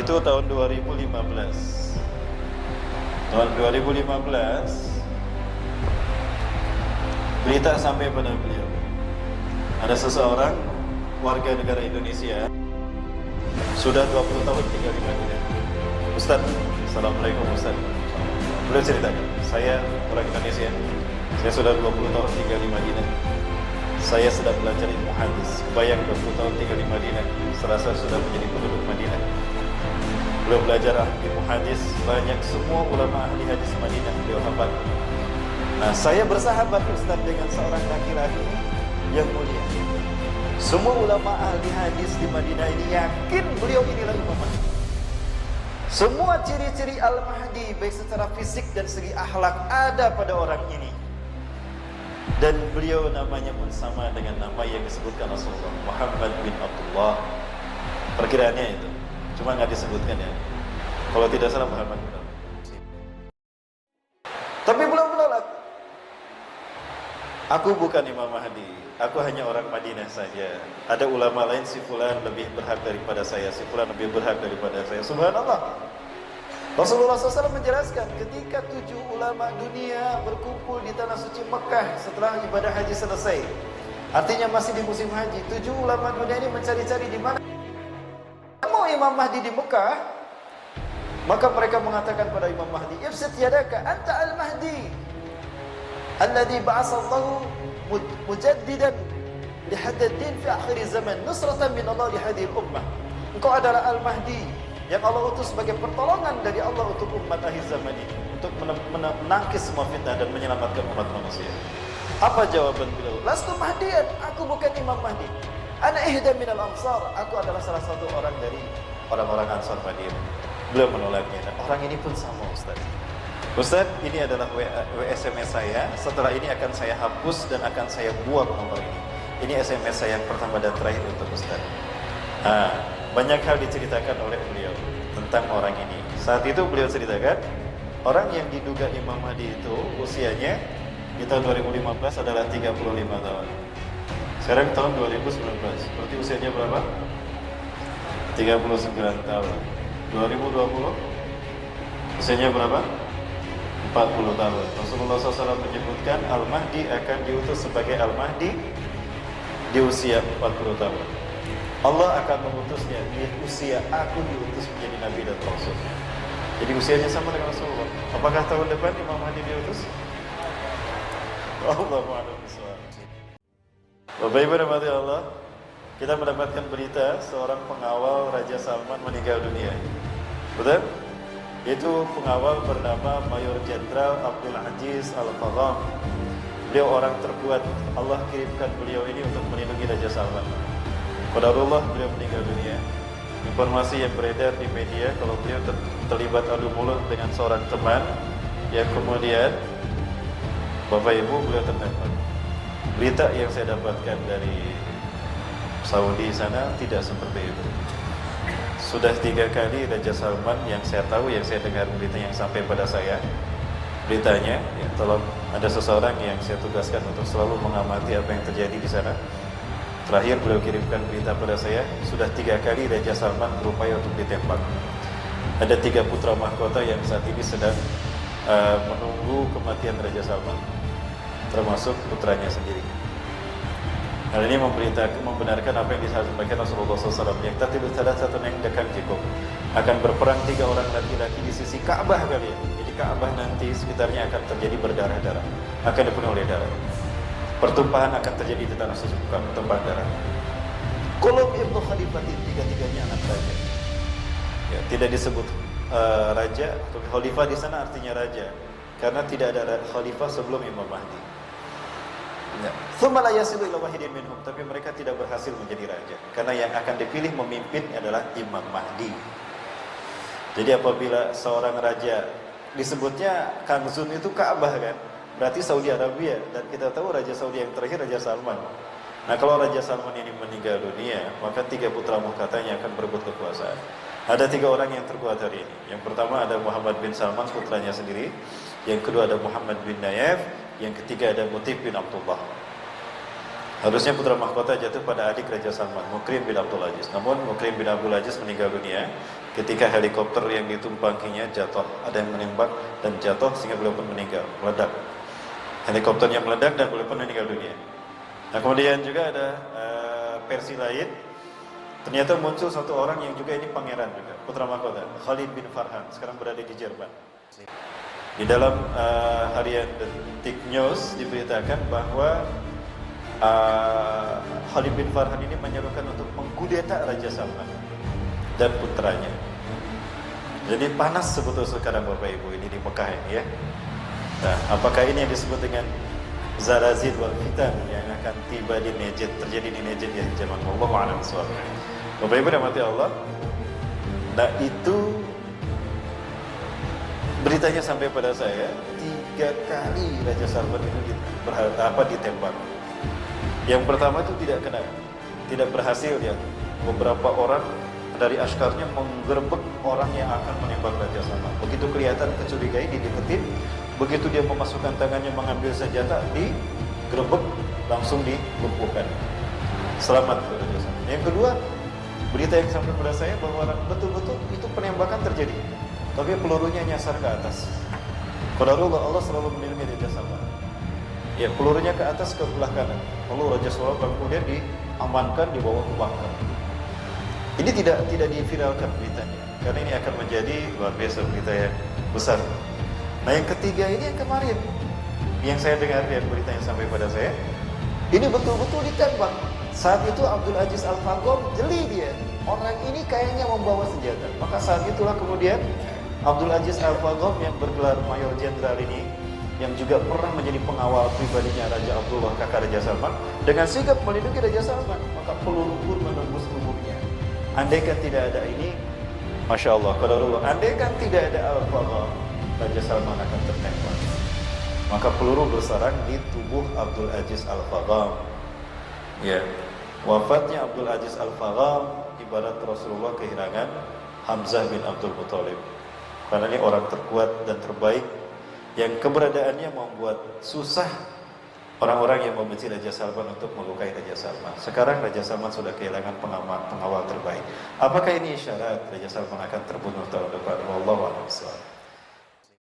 itu tahun 2015. Tahun 2015 berita sampai pada beliau. Ada seseorang warga negara Indonesia sudah 20 tahun tinggal di Madinah. Ustaz, Assalamualaikum Ustaz. Beliau ceritakan, saya orang Indonesia, saya sudah 20 tahun tinggal di Madinah. Saya sedang belajar ilmu hadis. Kebayang 20 tahun tinggal di Madinah, serasa sudah menjadi penduduk Madinah. Beliau belajar ilmu hadis, banyak semua ulama ahli hadis Madinah beliau hafal. Nah, saya bersahabat Ustaz dengan seorang laki-laki yang mulia. Semua ulama ahli hadis di Madinah ini yakin beliau inilah Imam Mahdi. Semua ciri-ciri Al-Mahdi baik secara fisik dan segi akhlak ada pada orang ini. Dan beliau namanya pun sama dengan nama yang disebutkan Rasulullah, Muhammad bin Abdullah. Perkiraannya itu, cuma nggak disebutkan ya. Kalau tidak salah Muhammad bin Abdullah. Tapi beliau menolak. Aku bukan Imam Mahdi, aku hanya orang Madinah saja. Ada ulama lain, si fulan lebih berhak daripada saya, si fulan lebih berhak daripada saya. Subhanallah. Rasulullah SAW menjelaskan ketika 7 ulama dunia berkumpul di tanah suci Mekah setelah ibadah haji selesai. Artinya masih di musim haji. 7 ulama dunia ini mencari-cari di mana mau Imam Mahdi di Mekah. Maka mereka mengatakan pada Imam Mahdi, "Ibsit yadaka, anta al-Mahdi alladhi ba'asallahu mujaddidan li hadad din fi akhir zaman nusratan min Allah li hadhihi ummah." Engkau adalah Al-Mahdi yang Allah utus sebagai pertolongan dari Allah untuk umat akhir zaman ini, untuk menangkis semua fitnah dan menyelamatkan umat manusia. Apa jawaban beliau? Lastu Mahdiyan, aku bukan Imam Mahdi. Ana ihda minal ansar, aku adalah salah satu orang dari orang-orang Ansar Madinah. Beliau menolaknya. Dan orang ini pun sama, Ustaz. Ustaz, ini adalah SMS saya. Setelah ini akan saya hapus dan akan saya buang nomor ini. Ini SMS saya yang pertama dan terakhir untuk Ustaz. Banyak hal diceritakan oleh beliau tentang orang ini. Saat itu beliau ceritakan, orang yang diduga Imam Mahdi itu usianya di tahun 2015 adalah 35 tahun. Sekarang tahun 2019, berarti usianya berapa? 39 tahun. 2020 usianya berapa? 40 tahun. Rasulullah SAW menyebutkan Al-Mahdi akan diutus sebagai Al-Mahdi di usia 40 tahun. Allah akan mengutusnya di usia aku diutus menjadi Nabi dan Rasul. Jadi usianya sama dengan Rasulullah. Apakah tahun depan Imam Mahdi diutus? Allahu a'lam bishawab. Bapak Ibu rahmati Allah, kita mendapatkan berita seorang pengawal Raja Salman meninggal dunia. Betul? Itu pengawal bernama Mayor Jenderal Abdul Aziz Al-Fadham. Beliau orang terkuat. Allah kirimkan beliau ini untuk melindungi Raja Salman. Qadarullah beliau meninggal dunia. Informasi yang beredar di media kalau beliau terlibat adu mulut dengan seorang teman yang kemudian Bapak Ibu beliau tertembak. Berita yang saya dapatkan dari Saudi sana tidak seperti itu. Sudah 3 kali Raja Salman yang saya tahu, yang saya dengar berita yang sampai pada saya, beritanya, ya, tolong ada seseorang yang saya tugaskan untuk selalu mengamati apa yang terjadi di sana. Terakhir beliau kirimkan berita pada saya, sudah 3 kali Raja Salman berupaya untuk ditembak. Ada 3 putra mahkota yang saat ini sedang menunggu kematian Raja Salman, termasuk putranya sendiri. Hal ini membenarkan apa yang disampaikan Rasulullah SAW. Yang tadi salah satu yang dekat cukup akan berperang 3 orang laki-laki di sisi Ka'bah kalian. Jadi Ka'bah nanti sekitarnya akan terjadi berdarah-darah, akan dipenuhi oleh darah. Pertumpahan akan terjadi di tanah suci, pertumpahan darah. Qulub ibnu Khalifatin, 3-tiganya anak raja. Ya, tidak disebut raja, khalifah di sana artinya raja, karena tidak ada khalifah sebelum Imam Mahdi. Tsumma la yasilu ila wahidin minhum, tapi mereka tidak berhasil menjadi raja karena yang akan dipilih memimpin adalah Imam Mahdi. Jadi apabila seorang raja disebutnya Kanzun itu Ka'bah kan, berarti Saudi Arabia, dan kita tahu Raja Saudi yang terakhir Raja Salman. Nah, kalau Raja Salman ini meninggal dunia, maka 3 putra mahkotanya akan berebut kekuasaan. Ada 3 orang yang terkuat hari ini. Yang pertama ada Muhammad bin Salman, putranya sendiri. Yang kedua ada Muhammad bin Nayef. Yang ketiga ada Mutif bin Abdullah. Harusnya putra mahkota jatuh pada adik Raja Salman, Mukrim bin Abdul Aziz. Namun Mukrim bin Abdul Aziz meninggal dunia ketika helikopter yang ditumpanginya jatuh, ada yang menembak dan jatuh sehingga beliau pun meninggal, meledak. Helikopternya meledak dan beliau pun meninggal dunia. Nah, kemudian juga ada versi lain, ternyata muncul satu orang yang juga ini pangeran juga, putra mahkota, Khalid bin Farhan, sekarang berada di Jerman. Di dalam harian Detik News diberitakan bahwa Khalid bin Farhan ini menyerukan untuk menggudeta Raja Salman dan putranya. Jadi panas sebetulnya sekarang Bapak Ibu ini di Mekah ini ya. Nah, apakah ini yang disebut dengan Zarazil wal Fitan yang akan tiba di Najd, terjadi di Najd ya zaman Allah a'lam bishawab. Bapak Ibu rahmati Allah. Nah, itu beritanya sampai pada saya 3 kali Raja Salman itu ditembak. Yang pertama itu tidak berhasil ya. Beberapa orang dari askarnya menggerebek orang yang akan menembak Raja Salman. Begitu kelihatan kecurigaan, dideketin. Begitu dia memasukkan tangannya mengambil senjata, digerebek, langsung dilumpuhkan. Selamat Raja Salman. Yang kedua, berita yang sampai pada saya bahwa betul-betul itu penembakan terjadi, tapi pelurunya nyasar ke atas. Qadarullah, Allah selalu melindungi Raja Salman. Ya, pelurunya ke atas ke belah kanan. Lalu Raja Salman kemudian diamankan, dibawa ke bunker. Ini tidak diviralkan beritanya, karena ini akan menjadi luar biasa berita yang besar. Nah, yang ketiga ini yang kemarin, yang saya dengar dari berita yang sampai pada saya, ini betul-betul ditembak. Saat itu Abdul Aziz Al-Faghom jeli dia, orang ini kayaknya membawa senjata. Maka saat itulah kemudian Abdul Aziz Al-Faghom yang bergelar Mayor Jenderal ini, yang juga pernah menjadi pengawal pribadinya Raja Abdullah kakak Raja Salman, dengan sigap melindungi Raja Salman, maka peluru pun menembus tubuhnya. Andaikan tidak ada ini, Masya Allah, qadarullah, andaikan tidak ada Al-Faghom, Raja Salman akan tertembak. Maka peluru bersarang di tubuh Abdul Aziz Al-Faghom. Ya, wafatnya Abdul Aziz Al-Faghom ibarat Rasulullah kehilangan Hamzah bin Abdul Muthalib. Karena ini orang terkuat dan terbaik yang keberadaannya membuat susah orang-orang yang membenci Raja Salman untuk melukai Raja Salman. Sekarang Raja Salman sudah kehilangan pengawal terbaik. Apakah ini isyarat Raja Salman akan terbunuh tahun depan? Wallahu a'lam bishawab.